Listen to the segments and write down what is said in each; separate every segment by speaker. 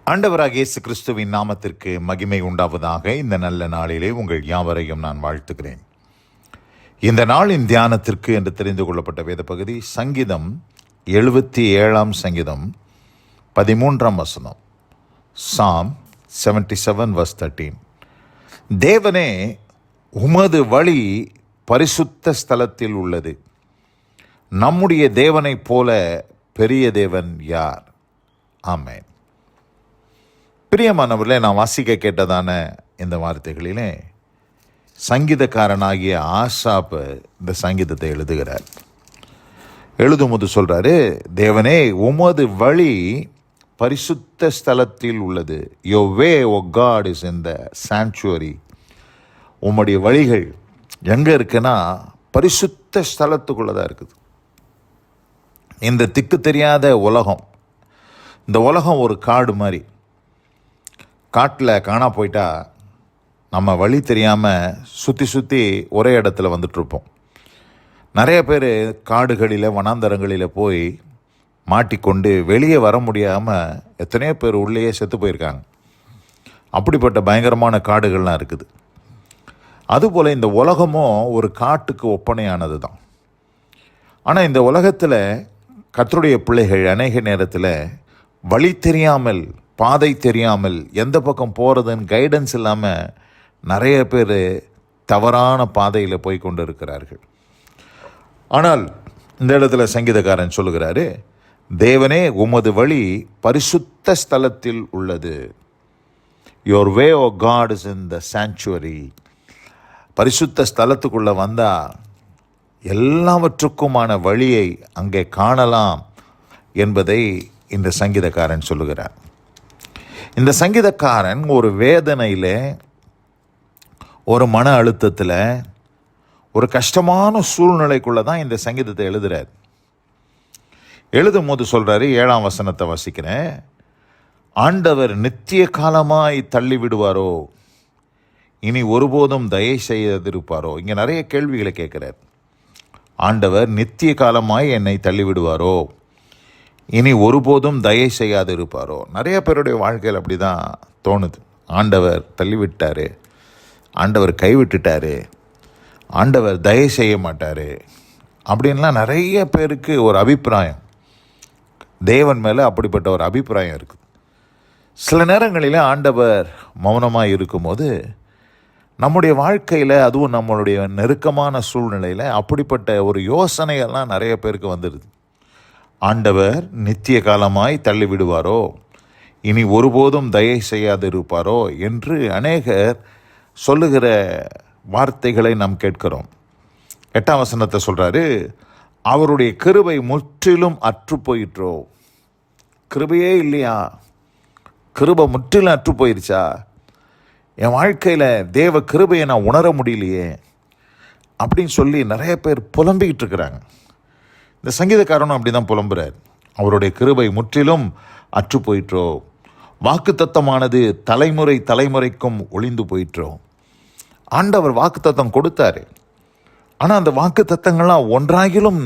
Speaker 1: ஆண்டவராகிய இயேசு கிறிஸ்துவின் நாமத்திற்கு மகிமை உண்டாவதாக. இந்த நல்ல நாளிலே உங்கள் யாவரையும் நான் வாழ்த்துகிறேன். இந்த நாளின் தியானத்திற்கு என்று தெரிந்து கொள்ளப்பட்ட வேத பகுதி சங்கீதம் 77 சங்கீதம் 13 வசனம். சாம் 77 verse 13. தேவனே, உமது வழி பரிசுத்த ஸ்தலத்தில் உள்ளது. நம்முடைய தேவனைப் போல பெரிய தேவன் யார்? ஆமென். பிரியமானவர்களே, நான் வாசிக்க கேட்டதான இந்த வார்த்தைகளிலே சங்கீதக்காரனாகிய ஆசாப் இந்த சங்கீதத்தை எழுதுகிறார். எழுதும்போது சொல்றாரு, தேவனே, உமது வழி பரிசுத்த ஸ்தலத்தில் உள்ளது. Your way, O God, is in the sanctuary. உம்முடைய வழிகள் எங்கே இருக்குன்னா பரிசுத்த ஸ்தலத்துக்குள்ளதான் இருக்குது. இந்த திக்கு தெரியாத உலகம், இந்த உலகம் ஒரு காடு மாதிரி. காட்டில் காணா போயிட்டா நம்ம வழி தெரியாமல் சுற்றி ஒரே இடத்துல வந்துட்டுருப்போம். நிறைய பேர் காடுகளில் வனாந்தரங்களில் போய் மாட்டிக்கொண்டு வெளியே வர முடியாமல் எத்தனையோ பேர் உள்ளேயே செத்து போயிருக்காங்க. அப்படிப்பட்ட பயங்கரமான காடுகள்லாம் இருக்குது. அதுபோல் இந்த உலகமும் ஒரு காட்டுக்கு ஒப்பனையானது தான். ஆனால் இந்த உலகத்தில் கர்த்தருடைய பிள்ளைகள் அநேக நேரத்தில் வழி தெரியாமல், பாதை தெரியாமல், எந்த பக்கம் போகிறதுன்னு கைடன்ஸ் இல்லாமல் நிறைய பேர் தவறான பாதையில் போய் கொண்டு இருக்கிறார்கள். ஆனால் இந்த இடத்துல சங்கீதக்காரன் சொல்லுகிறாரு, தேவனே, உமது வழி பரிசுத்த ஸ்தலத்தில் உள்ளது. Your way, O God, is in the sanctuary. பரிசுத்த ஸ்தலத்துக்குள்ளே வந்தால் எல்லாவற்றுக்குமான வழியை அங்கே காணலாம் என்பதை இந்த சங்கீதக்காரன் சொல்லுகிறார். இந்த சங்கீதக்காரன் ஒரு வேதனையில், ஒரு மன அழுத்தத்தில், ஒரு கஷ்டமான சூழ்நிலைக்குள்ளே தான் இந்த சங்கீதத்தை எழுதுகிறார். எழுதும் போது சொல்கிறாரு, 7ஆம் வசனத்தை வாசிக்கிறேன். ஆண்டவர் நித்திய காலமாய் தள்ளி விடுவாரோ, இனி ஒருபோதும் தயை செய்திருப்பாரோ. இங்கே நிறைய கேள்விகளை கேட்குறார். ஆண்டவர் நித்திய காலமாய் என்னை தள்ளிவிடுவாரோ, இனி ஒருபோதும் தயை செய்யாது இருப்பாரோ. நிறைய பேருடைய வாழ்க்கையில் அப்படி தான் தோணுது. ஆண்டவர் தள்ளிவிட்டார், ஆண்டவர் கைவிட்டுட்டார், ஆண்டவர் தயை செய்ய மாட்டார் அப்படின்லாம் நிறைய பேருக்கு ஒரு அபிப்பிராயம், தேவன் மேலே அப்படிப்பட்ட ஒரு அபிப்பிராயம் இருக்குது. சில நேரங்களில் ஆண்டவர் மௌனமாக இருக்கும்போது நம்முடைய வாழ்க்கையில், அதுவும் நம்மளுடைய நெருக்கமான சூழ்நிலையில் அப்படிப்பட்ட ஒரு யோசனைகள்லாம் நிறைய பேருக்கு வந்துடுது. ஆண்டவர் நித்திய காலமாய் தள்ளிவிடுவாரோ, இனி ஒருபோதும் தயை செய்யாது இருப்பாரோ என்று அநேகர் சொல்லுகிற வார்த்தைகளை நாம் கேட்கிறோம். 8ஆம் வசனத்தை சொல்கிறாரு, அவருடைய கிருபை முற்றிலும் அற்று போயிற்றோ. கிருபையே இல்லையா? கிருபை முற்றிலும் அற்று போயிருச்சா? என் வாழ்க்கையில் தேவ கிருபையை நான் உணர முடியலையே அப்படின்னு சொல்லி நிறைய பேர் புலம்பிக்கிட்டு இருக்கிறாங்க. இந்த சங்கீதக்காரனும் அப்படி தான் புலம்புறார். அவருடைய கிருபை முற்றிலும் அற்று போயிற்றோ, வாக்குத்தத்தமானது தலைமுறை தலைமுறைக்கும் ஒளிந்து போயிற்றோ. ஆண்டவர் வாக்குத்தத்தம் கொடுத்தாரு, ஆனால் அந்த வாக்குத்தத்தங்கள்லாம் ஒன்றாகிலும்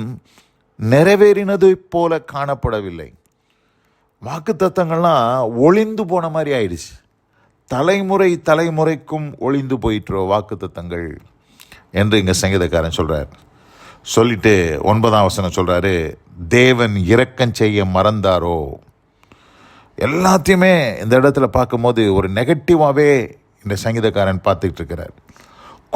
Speaker 1: நிறைவேறினது போல காணப்படவில்லை. வாக்குத்தத்தங்கள்லாம் ஒளிந்து போன மாதிரி ஆயிடுச்சு. தலைமுறை தலைமுறைக்கும் ஒளிந்து போயிற்றோ வாக்குத்தத்தங்கள் என்று இங்கே சங்கீதக்காரன் சொல்கிறார். சொல்லிட்டு 9ஆம் வசனம் சொல்கிறாரு, தேவன் இரக்கம் செய்ய மறந்தாரோ. எல்லாத்தையுமே இந்த இடத்துல பார்க்கும்போது ஒரு நெகட்டிவாகவே இந்த சங்கீதக்காரன் பார்த்துக்கிட்டு இருக்கிறார்.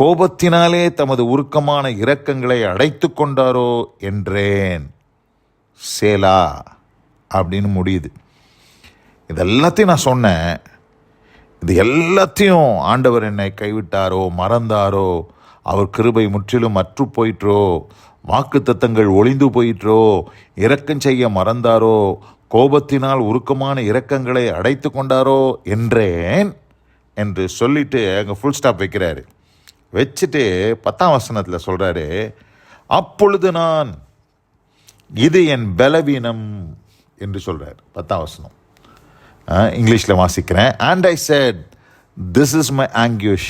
Speaker 1: கோபத்தினாலே தமது உருக்கமான இரக்கங்களை அடைத்து கொண்டாரோ என்றேன், சேலா அப்படின்னு முடியுது. இது எல்லாத்தையும் நான் சொன்னேன், இது எல்லாத்தையும் ஆண்டவர் என்னை கைவிட்டாரோ, மறந்தாரோ, அவர் கிருபை முற்றிலும் அற்று போயிற்றோ, வாக்குத்தத்தங்கள் ஒளிந்து போயிற்றோ, இரக்கம் செய்ய மறந்தாரோ, கோபத்தினால் உருக்கமான இரக்கங்களை அடைத்து கொண்டாரோ என்றேன் என்று சொல்லிட்டு அங்கே ஃபுல் ஸ்டாப் வைக்கிறாரு. வச்சுட்டு 10ஆம் வசனத்தில் சொல்கிறாரு, அப்பொழுது நான், இது என் பலவீனம் என்று சொல்கிறார். 10ஆம் வசனம் இங்கிலீஷில் வாசிக்கிறேன். And I said, this is my anguish,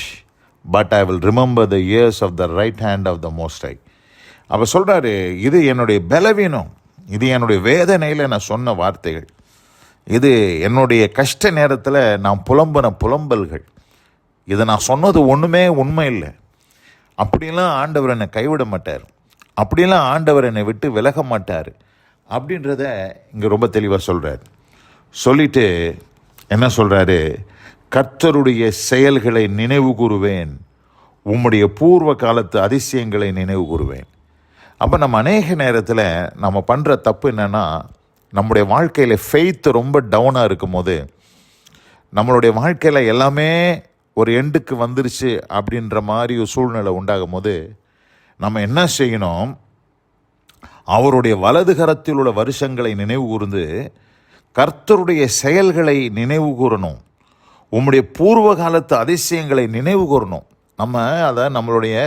Speaker 1: but I will remember the years of the right hand of the Most High. அப்போ சொல்கிறாரு, இது என்னுடைய பலவீனம், இது என்னுடைய வேதனையில் நான் சொன்ன வார்த்தைகள். இது என்னுடைய கஷ்ட நேரத்தில் நான் புலம்பின புலம்பல்கள். இதை நான் சொன்னது ஒன்றுமே உண்மை இல்லை. அப்படிலாம் ஆண்டவர் என்னை கைவிட மாட்டார், அப்படிலாம் ஆண்டவர் என்னை விட்டு விலக மாட்டார் அப்படின்றத இங்கே ரொம்ப தெளிவாக சொல்கிறார். சொல்லிட்டு என்ன சொல்கிறாரு? கர்த்தருடைய செயல்களை நினைவு கூறுவேன், உம்முடைய பூர்வ காலத்து அதிசயங்களை நினைவு கூறுவேன். அப்போ நம்ம அநேக நேரத்தில் நம்ம பண்ணுற தப்பு என்னென்னா, நம்முடைய வாழ்க்கையில் ஃபெய்த் ரொம்ப டவுனாக இருக்கும் போது, நம்மளுடைய வாழ்க்கையில் எல்லாமே ஒரு எண்டுக்கு வந்துருச்சு அப்படின்ற மாதிரி ஒரு சூழ்நிலை உண்டாகும் போது நம்ம என்ன செய்யணும்? அவருடைய வலது கரத்தில் உள்ள வருஷங்களை நினைவு கூர்ந்து கர்த்தருடைய செயல்களை நினைவு கூறணும், உம்முடைய பூர்வ காலத்து அதிசயங்களை நினைவு கூறணும். நம்ம அதை நம்மளுடைய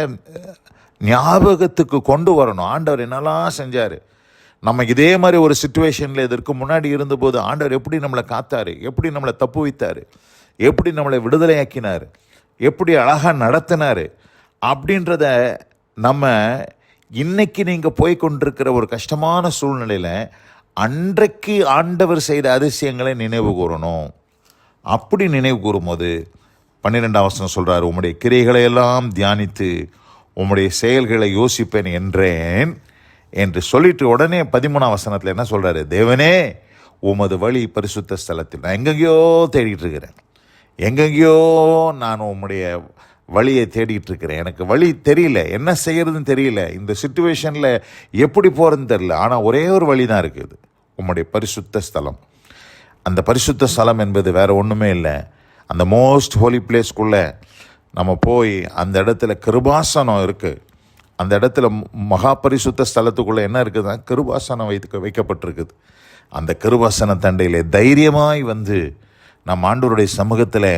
Speaker 1: ஞாபகத்துக்கு கொண்டு வரணும். ஆண்டவர் என்னெல்லாம் செஞ்சார், நம்ம இதே மாதிரி ஒரு சிச்சுவேஷனில் இதற்கு முன்னாடி இருந்தபோது ஆண்டவர் எப்படி நம்மளை காத்தார், எப்படி நம்மளை தப்பு வைத்தார், எப்படி நம்மளை விடுதலையாக்கினார், எப்படி அழகாக நடத்தினார் அப்படின்றத நம்ம இன்னைக்கு நீங்கள் போய் கொண்டிருக்கிற ஒரு கஷ்டமான சூழ்நிலையில் அன்றைக்கு ஆண்டவர் செய்த அதிசயங்களை நினைவு கூறணும். அப்படி நினைவு கூறும்போது 12ஆம் வசனம் சொல்கிறார், உம்முடைய கிரைகளை எல்லாம் தியானித்து உம்முடைய செயல்களை யோசிப்பேன் என்றேன் என்று சொல்லிட்டு உடனே 13ஆம் வசனத்தில் என்ன சொல்கிறாரு? தேவனே உமது வழி பரிசுத்த ஸ்தலத்தில். நான் எங்கெங்கேயோ தேடிட்டு இருக்கிறேன், எங்கெங்கேயோ நான் உம்முடைய வழியை தேடிட்டு இருக்கிறேன், எனக்கு வழி தெரியல, என்ன செய்யறதுன்னு தெரியல, இந்த சிச்சுவேஷனில் எப்படி போகிறதுன்னு தெரியல. ஆனால் ஒரே ஒரு வழி தான் இருக்குது, உம்முடைய பரிசுத்த ஸ்தலம். அந்த பரிசுத்த ஸ்தலம் என்பது வேறு ஒன்றுமே இல்லை, அந்த மோஸ்ட் ஹோலி பிளேஸ்க்குள்ளே நம்ம போய் அந்த இடத்துல கிருபாசனம் இருக்குது. அந்த இடத்துல மகா பரிசுத்த ஸ்தலத்துக்குள்ளே என்ன இருக்குதுன்னா கிருபாசனம் வைக்கப்பட்டிருக்குது. அந்த கிருபாசன தண்டையில் தைரியமாய் வந்து நம்ம ஆண்டவருடைய சமூகத்தில்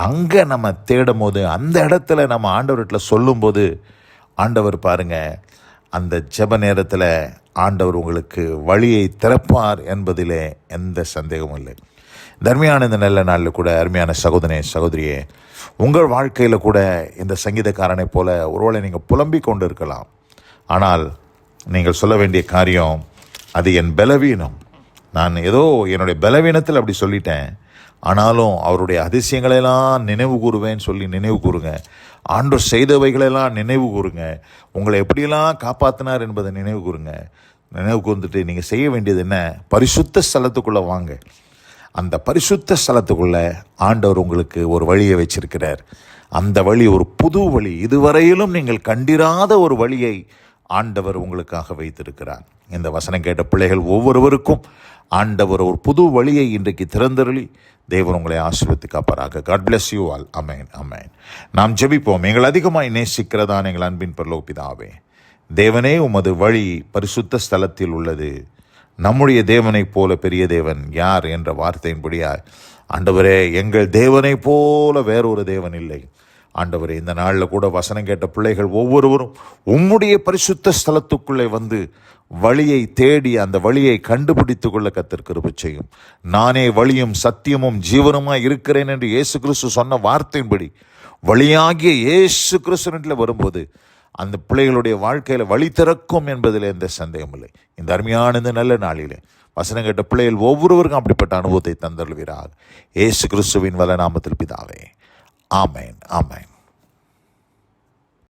Speaker 1: அங்கே நம்ம தேடும் போது, அந்த இடத்துல நம்ம ஆண்டவர்கிட்ட சொல்லும்போது, ஆண்டவர் பாருங்கள், அந்த ஜெப நேரத்தில் ஆண்டவர் உங்களுக்கு வழியை திறப்பார் என்பதிலே எந்த சந்தேகமும் இல்லை. தர்மியான இந்த நல்ல நாளில் கூட அருமையான சகோதரனே சகோதரியே, உங்கள் வாழ்க்கையில் கூட இந்த சங்கீதக்காரனை போல ஒருவேளை நீங்கள் புலம்பிக் கொண்டு இருக்கலாம். ஆனால் நீங்கள் சொல்ல வேண்டிய காரியம், அது என் பலவீனம், நான் ஏதோ என்னுடைய பலவீனத்தில் அப்படி சொல்லிட்டேன், ஆனாலும் அவருடைய அதிசயங்களெல்லாம் நினைவு கூறுவேன்னு சொல்லி நினைவு கூறுங்க. ஆண்டவர் செய்தவைகளெல்லாம் நினைவு கூறுங்க. உங்களை எப்படியெல்லாம் காப்பாற்றினார் என்பதை நினைவு கூறுங்க. நினைவு கூர்ந்துட்டு நீங்கள் செய்ய வேண்டியது என்ன? பரிசுத்த ஸ்தலத்துக்குள்ளே வாங்க. அந்த பரிசுத்த ஸ்தலத்துக்குள்ளே ஆண்டவர் உங்களுக்கு ஒரு வழியை வச்சிருக்கிறார். அந்த வழி ஒரு புது வழி, இதுவரையிலும் நீங்கள் கண்டிராத ஒரு வழியை ஆண்டவர் உங்களுக்காக வைத்திருக்கிறார். இந்த வசனம் கேட்ட பிள்ளைகள் ஒவ்வொருவருக்கும் ஆண்டவர் ஒரு புது வழியை இன்றைக்கு திறந்தருளி தேவன் உங்களை ஆசீர்வதித்து காப்பாராக. God bless you all. Amen, amen. நாம் ஜெபிப்போம். எங்கள் அதிகமாய் நேசிக்கிறதா எங்கள் அன்பின் பரலோக பிதாவே, தேவனே உமது வழி பரிசுத்த ஸ்தலத்தில் உள்ளது. நம்முடைய தேவனைப் போல பெரிய தேவன் யார் என்ற வார்த்தையின்படியாய் ஆண்டவரே, எங்கள் தேவனைப் போல வேறொரு தேவன் இல்லை. ஆண்டவரே, இந்த நாளில் கூட வசனம் கேட்ட பிள்ளைகள் ஒவ்வொருவரும் உம்முடைய பரிசுத்த ஸ்தலத்துக்குள்ளே வந்து வழியை தேடி அந்த வழியை கண்டுபிடித்து கொள்ள கர்த்தர் கிருபை செய்யும். நானே வழியும் சத்தியமும் ஜீவனுமாய் இருக்கிறேன் என்று இயேசு கிறிஸ்து சொன்ன வார்த்தையின்படி வழியாகிய இயேசு கிறிஸ்துவினில் வரும்போது அந்த பிள்ளைகளுடைய வாழ்க்கையில் வழி திறக்கும் என்பதில் எந்த சந்தேகம் இல்லை. இந்த அருமையான இந்த நல்ல நாளிலே வசனம் கேட்ட பிள்ளைகள் ஒவ்வொருவருக்கும் அப்படிப்பட்ட அனுபவத்தை தந்தருள்வீராக. இயேசு கிறிஸ்துவின் வல்ல நாமத்தில் பிதாவே, ஆமேன், ஆமேன்.